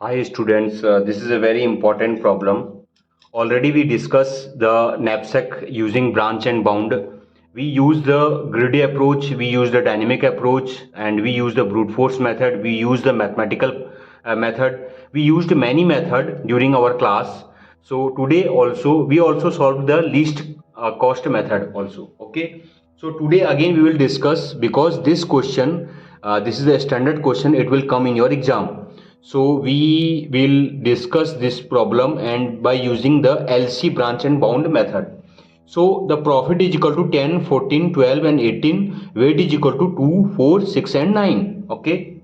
Hi students, this is a very important problem. Already we discussed the knapsack using branch and bound. We use the greedy approach, we use the dynamic approach, and we use the brute force method, we use the mathematical method. We used many method during our class. So today also we also solved the least cost method also. Okay. So today again we will discuss, because this question, this is a standard question, it will come in your exam. So we will discuss this problem and by using the LC branch and bound method. So the profit is equal to 10, 14, 12 and 18. Weight is equal to 2, 4, 6 and 9. Okay.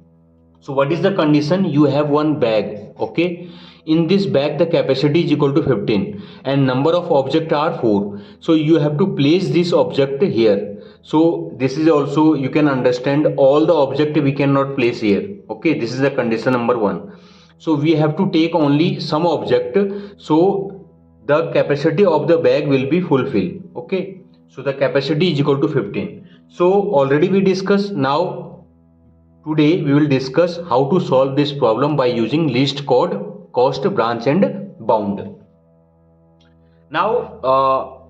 So what is the condition? You have one bag. Okay. In this bag the capacity is equal to 15 and number of objects are 4. So you have to place this object here. So this is also, you can understand, all the object we cannot place here. Okay, this is the condition number 1. So we have to take only some object, so the capacity of the bag will be fulfilled. Okay, so the capacity is equal to 15. So already we discussed. Now today we will discuss how to solve this problem by using least cost branch and bound. Now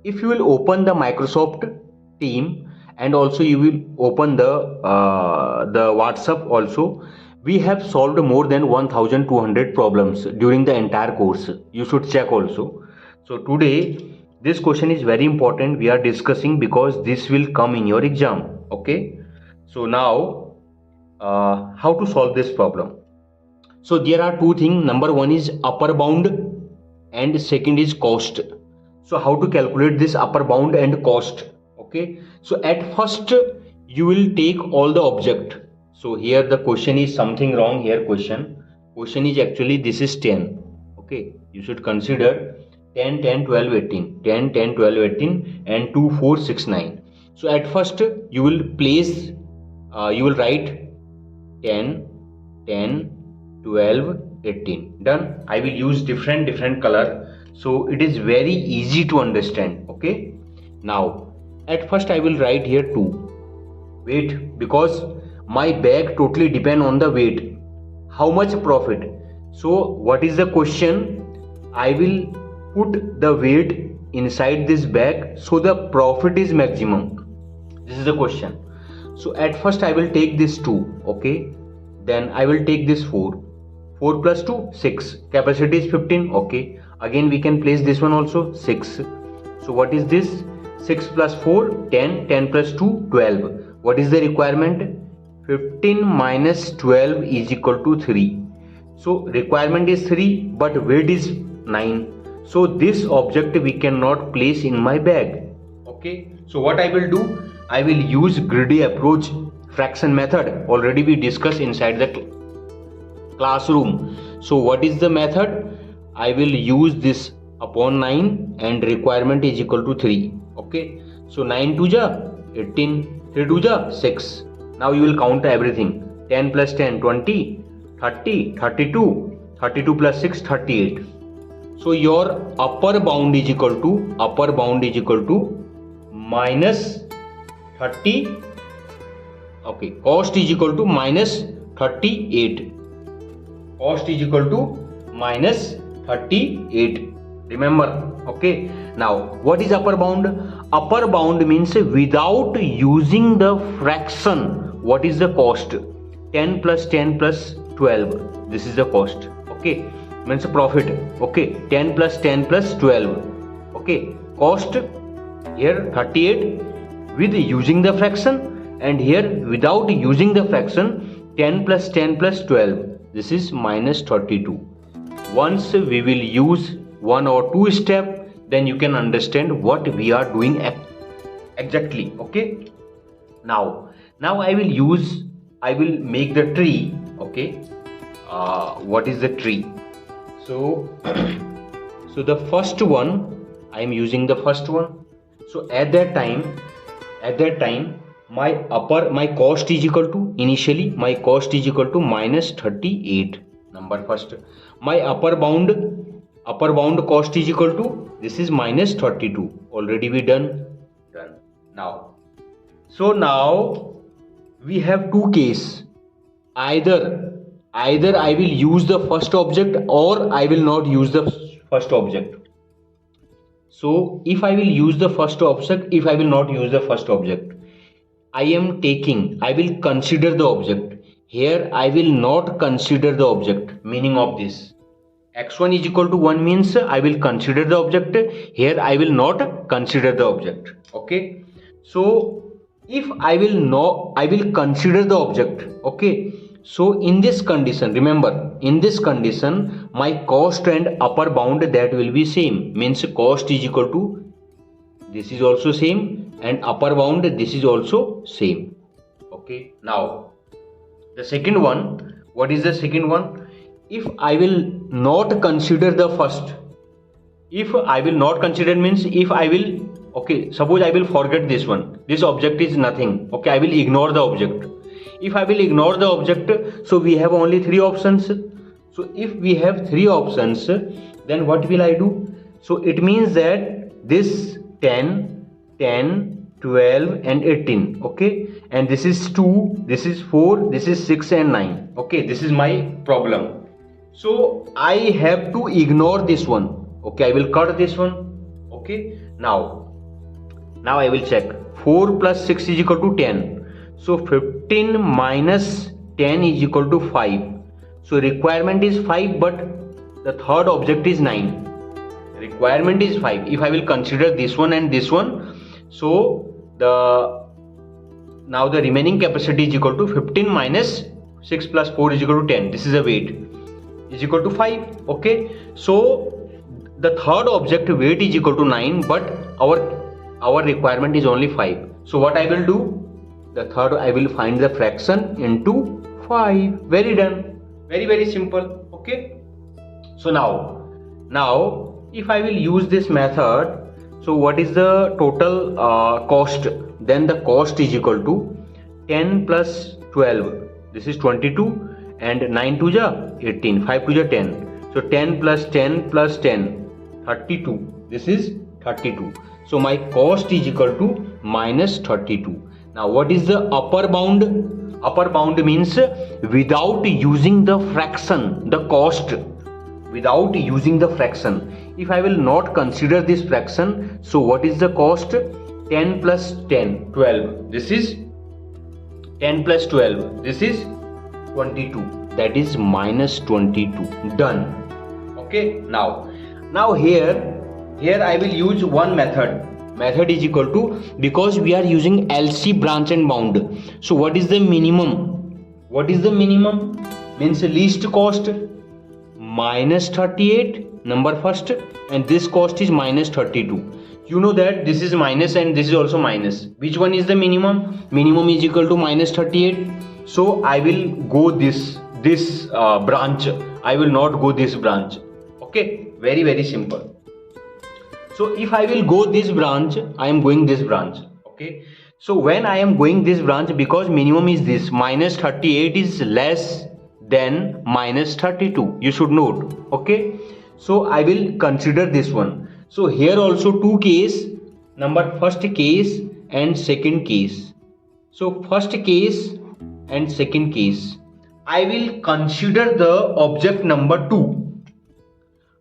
if you will open the Microsoft Team and also you will open the WhatsApp also, we have solved more than 1200 problems during the entire course. You should check also. So today this question is very important, we are discussing, because this will come in your exam. Okay, so now how to solve this problem? So there are two things. Number one is upper bound and second is cost. So how to calculate this upper bound and cost? Okay, so at first you will take all the object. So here the question is something wrong here. Question is actually, this is 10. Okay, you should consider 10, 10, 12, 18, 10, 10, 12, 18 and 2, 4, 6, 9. So at first you will place, you will write 10, 10, 12, 18. Done. I will use different color, so it is very easy to understand. Okay, now at first I will write here 2. Weight, because my bag totally depend on the weight. How much profit? So what is the question? I will put the weight inside this bag so the profit is maximum. This is the question. So at first I will take this 2. Okay, then I will take this 4. 4 plus 2, 6. Capacity is 15. Okay, again we can place this one also, 6. So what is this? 6 plus 4, 10, 10 plus 2, 12. What is the requirement? 15 minus 12 is equal to 3. So requirement is 3 but weight is 9. So this object we cannot place in my bag. Okay, so what I will do? I will use greedy approach, fraction method. Already we discussed inside the classroom. So what is the method? I will use this upon 9 and requirement is equal to 3. Okay, so 9 to ja 18, 3 to ja 6. Now you will count everything. 10 plus 10, 20, 30, 32, 32 plus 6, 38. So your upper bound is equal to minus 30. Okay, cost is equal to minus 38. Cost is equal to minus 38. Remember. Okay, now what is upper bound? Upper bound means without using the fraction. What is the cost? 10 plus 10 plus 12. This is the cost. Okay, means profit. Okay, 10 plus 10 plus 12. Okay, cost here 38 with using the fraction, and here without using the fraction, 10 plus 10 plus 12. This is minus 32. Once we will use 1 or 2 step, then you can understand what we are doing exactly. Okay, now I will make the tree. Okay, what is the tree? So so the first one, I am using the first one. So at that time my cost is equal to, initially my cost is equal to minus 38. Number first, my upper bound cost is equal to, this is minus 32. Already we done. Now, so now we have two cases. Either either I will use the first object or I will not use the first object. So if I will use the first object, if I will not use the first object, I will consider the object. Here I will not consider the object. Meaning of this, x1 is equal to 1 means I will consider the object. Here I will not consider the object. Okay. So if I will consider the object. Okay. So in this condition, remember, in this condition, my cost and upper bound, that will be same. Means cost is equal to, this is also same, and upper bound, this is also same. Okay. Now the second one, what is the second one? If I will not consider the first, if I will not consider means if I will, okay, suppose I will forget this one, this object is nothing. Okay, I will ignore the object. If I will ignore the object, so we have only 3 options. So if we have 3 options, then what will I do? So it means that this 10, 12 and 18. Okay, and this is 2, this is 4, this is 6 and 9. Okay, this is my problem. So I have to ignore this one. Okay, I will cut this one. Okay, now I will check. 4 plus 6 is equal to 10. So 15 minus 10 is equal to 5. So requirement is 5, but the third object is 9. Requirement is 5. If I will consider this one and this one, so now the remaining capacity is equal to 15 minus 6 plus 4 is equal to 10. This is a weight, is equal to 5. Okay, so the third object weight is equal to 9, but our requirement is only 5. So what I will do? The third, I will find the fraction into 5. Very done. Very, very simple. Okay. So now if I will use this method, so what is the total cost? Then the cost is equal to 10 plus 12. This is 22, and 9 to the 18, 5 to the 10. So 10 plus 10 plus 10, 32. This is 32. So my cost is equal to minus 32. Now what is the upper bound? Upper bound means without using the fraction, the cost, without using the fraction. If I will not consider this fraction, so what is the cost? 10 plus 10, 12. This is 10 plus 12. This is 22. That is minus 22. Done. Okay. Now here I will use one method. Method is equal to, because we are using L.C branch and bound. So what is the minimum? What is the minimum? Means least cost minus 38, number first, and this cost is minus 32. You know that this is minus and this is also minus. Which one is the minimum? Minimum is equal to minus 38. So I will go this branch. I will not go this branch. Okay, very, very simple. So if I will go this branch, I am going this branch. Okay. So when I am going this branch, because minimum is this, minus 38 is less than minus 32. You should note. Okay. So I will consider this one. So here also two case, first case and second case. So first case and second case, I will consider the object number 2.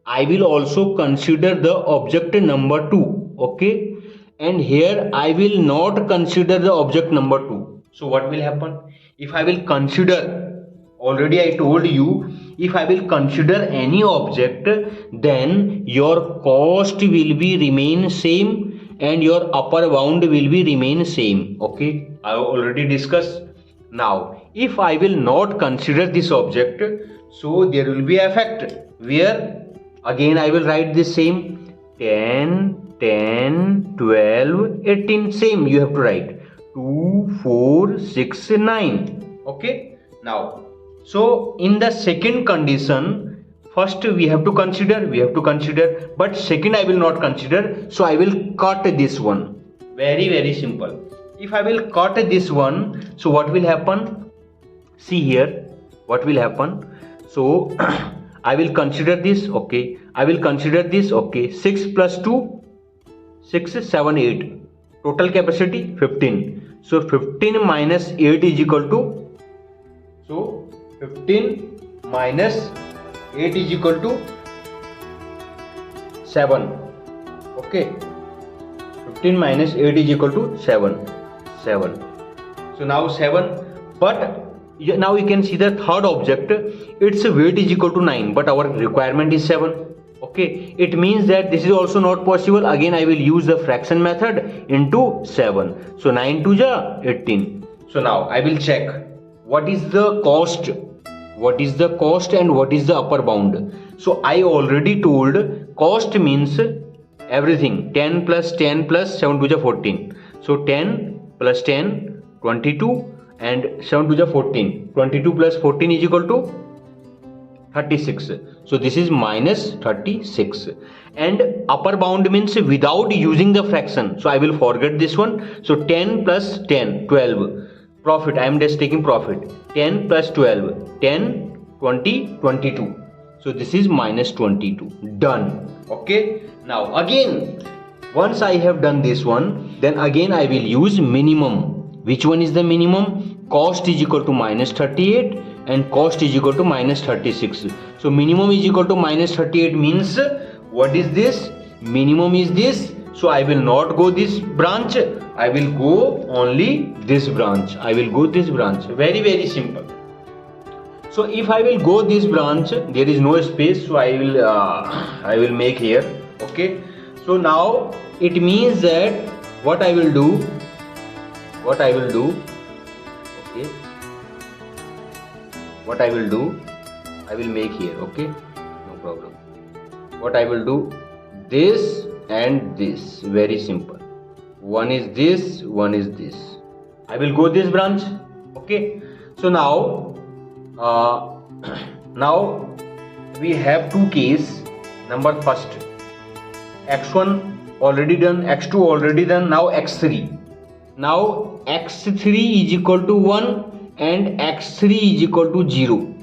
I will also consider the object number 2. Okay, and here I will not consider the object number 2. So what will happen? If I will consider, already I told you, if I will consider any object, then your cost will be remain same and your upper bound will be remain same. Okay, I already discussed. Now if I will not consider this object, so there will be effect where again I will write this same 10, 10, 12, 18, same you have to write 2, 4, 6, 9. Okay. Now, so in the second condition, first we have to consider, but second I will not consider, so I will cut this one. Very, very simple. If I will cut this one, so what will happen? See here, what will happen? So I will consider this. Okay, I will consider this. Okay, 6 plus 2, 6, 7, 8. Total capacity 15. So 15 minus 8 is equal to, so 15 minus 8 is equal to 7. Okay, 15 minus 8 is equal to 7. So now 7, but now you can see the third object, its weight is equal to 9, but our requirement is 7. Okay, it means that this is also not possible. Again I will use the fraction method into 7. So 9 to the 18. So now I will check what is the cost, and what is the upper bound. So I already told cost means everything, 10 plus 10 plus 7 to the 14. So 10 plus 10, 22, and 7 to the 14. 22 plus 14 is equal to 36. So this is minus 36. And upper bound means without using the fraction. So I will forget this one. So 10 plus 10, 12. Profit, I am just taking profit. 10 plus 12, 10, 20, 22. So this is minus 22. Done. Okay. Now again, once I have done this one, then again I will use minimum. Which one is the minimum? Cost is equal to minus 38 and cost is equal to minus 36. So minimum is equal to minus 38 means what is this? Minimum is this. So I will not go this branch. I will go only this branch. Very, very simple. So if I will go this branch, there is no space. So I will make here. Okay. So now it means that what I will do. Okay. What I will do, I will make here. Okay. No problem. What I will do, this and this. Very simple. One is this, one is this. I will go this branch. Okay. So now we have two cases. Number first, x1 already done, x2 already done. Now x3. Now x3 is equal to 1 and x3 is equal to 0.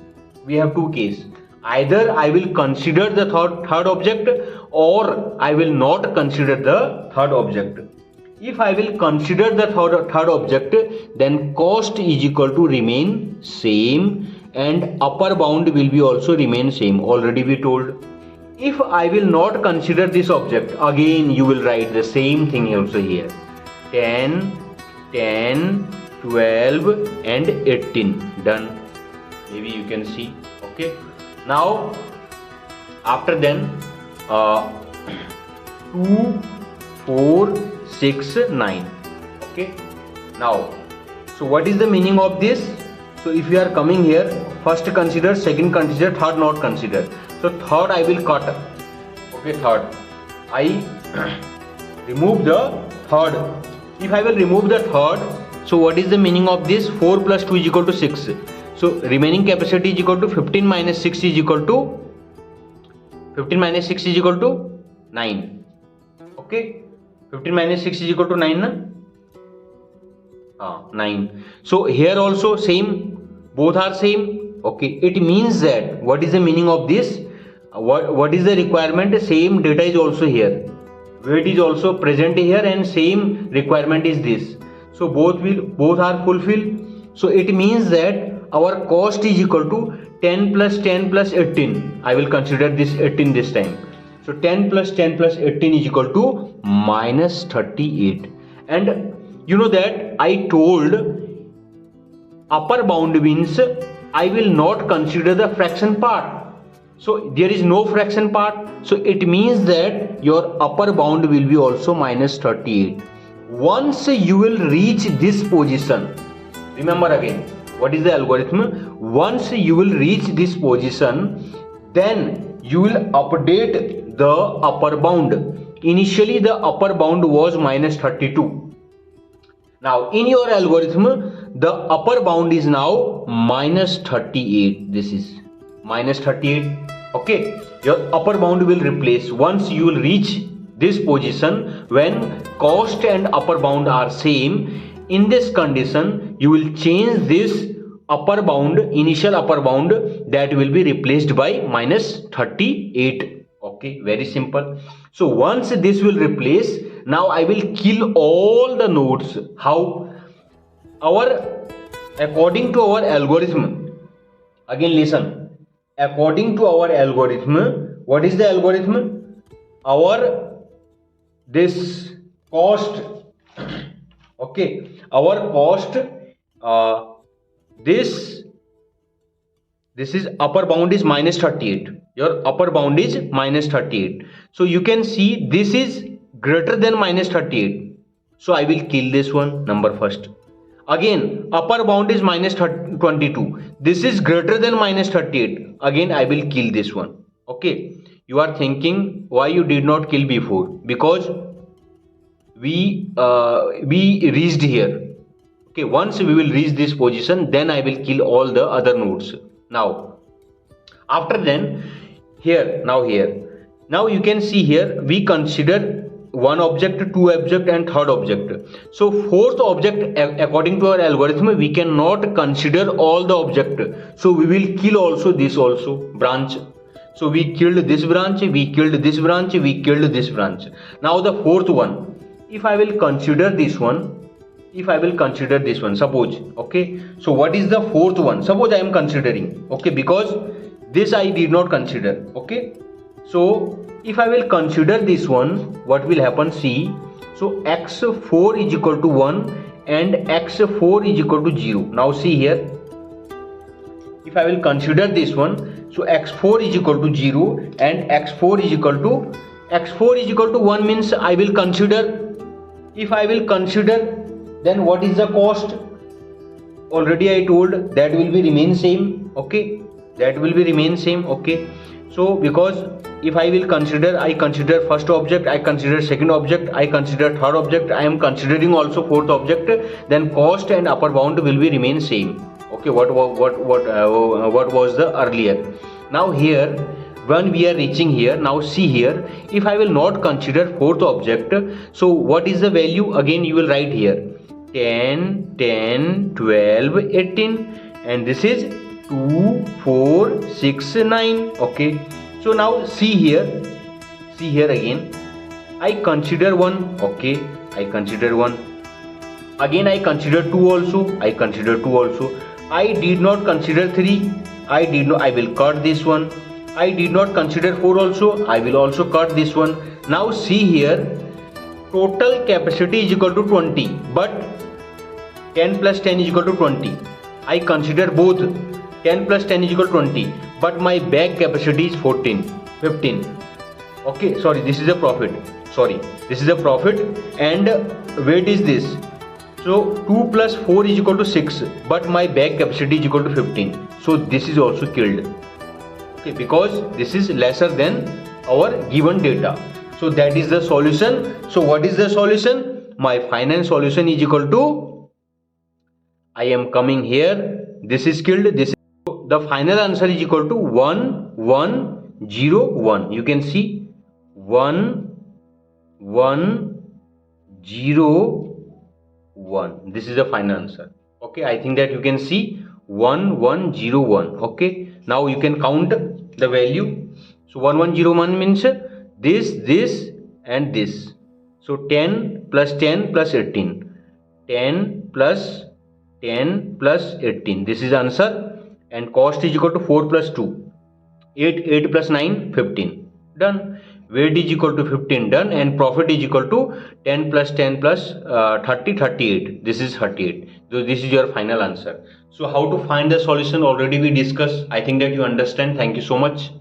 We have two cases. Either I will consider the third object or I will not consider the third object. If I will consider the third object, then cost is equal to remain same and upper bound will be also remain same. Already we told. If I will not consider this object, again you will write the same thing also here. 10, 10, 12 and 18. Done. Maybe you can see. Okay. Now after then 2, 4, 6, 9. Okay. Now so what is the meaning of this? So if you are coming here, first consider, second consider, third not consider. So third I will cut. Okay, third. I remove the third. If I will remove the third, so what is the meaning of this? 4 plus 2 is equal to 6. So remaining capacity is equal to 15 minus 6 is equal to 9. Okay. 15 minus 6 is equal to 9. Na? 9. So here also same. Both are same. Okay. It means that what is the meaning of this? What is the requirement? Same data is also here. Weight is also present here and same requirement is this. So both are fulfilled. So it means that our cost is equal to 10 plus 10 plus 18. I will consider this 18 this time. So 10 plus 10 plus 18 is equal to minus 38. And you know that I told upper bound means I will not consider the fraction part. So there is no fraction part. So it means that your upper bound will be also minus 38. Once you will reach this position, remember again, what is the algorithm? Once you will reach this position, then you will update the upper bound. Initially the upper bound was minus 32. Now in your algorithm, the upper bound is now minus 38. This is minus 38. Okay, your upper bound will replace once you will reach this position when cost and upper bound are same. In this condition, you will change this upper bound, initial upper bound, that will be replaced by minus 38. Okay, very simple. So once this will replace, now I will kill all the nodes. How? According to our algorithm, again listen, according to our algorithm, what is the algorithm? Our this cost, okay, our cost, this is upper bound is minus 38. Your upper bound is minus 38. So you can see this is greater than minus 38. So I will kill this one, number first. Again, upper bound is minus 22. This is greater than minus 38. Again, I will kill this one. Okay. You are thinking why you did not kill before? Because we reached here. Okay. Once we will reach this position, then I will kill all the other nodes. Now, after then, here, now you can see here we consider one object, two object and third object. So fourth object, according to our algorithm, we cannot consider all the object. So we will kill also this also branch. So we killed this branch, we killed this branch, we killed this branch. Now the fourth one, if I will consider this one, suppose, okay. So what is the fourth one? Suppose I am considering, okay, because this I did not consider, okay. So if I will consider this one, what will happen? See, so x4 is equal to 1 and x4 is equal to 0. Now see here, if I will consider this one, so x4 is equal to 0 and x4 is equal to 1 means I will consider. If I will consider, then what is the cost? Already I told that will be remain same, okay, that will be remain same, okay. So because if I will consider, I consider first object, I consider second object, I consider third object, I am considering also fourth object, then cost and upper bound will be remain same. Okay, what was the earlier? Now here, when we are reaching here, now see here, if I will not consider fourth object, so what is the value? Again you will write here 10, 10, 12, 18, and this is 2, 4, 6, 9. Okay. So now see here again, I consider one, okay, I consider one, again I consider 2 also, I did not consider 3, I will cut this one, I did not consider 4 also, I will also cut this one. Now see here, total capacity is equal to 20, but 10 plus 10 is equal to 20, I consider both, 10 plus 10 is equal to 20, but my bag capacity is 15. Okay, sorry, this is a profit. And weight is this. So 2 plus 4 is equal to 6, but my bag capacity is equal to 15. So this is also killed. Okay, because this is lesser than our given data. So that is the solution. So what is the solution? My final solution is equal to, I am coming here, this is killed, this is, the final answer is equal to 1, 1, 0, 1. You can see 1, 1, 0, 1. This is the final answer. Okay, I think that you can see 1, 1, 0, 1. Okay, now you can count the value. So 1, 1, 0, 1 means this and this. So 10 plus 10 plus 18. 10 plus 10 plus 18. This is the answer. And cost is equal to 4 plus 2, 8 plus 9, 15, done. Weight is equal to 15, done. And profit is equal to 10 plus 10 plus 30, 38. This is 38. So this is your final answer. So how to find the solution already we discussed. I think that you understand. Thank you so much.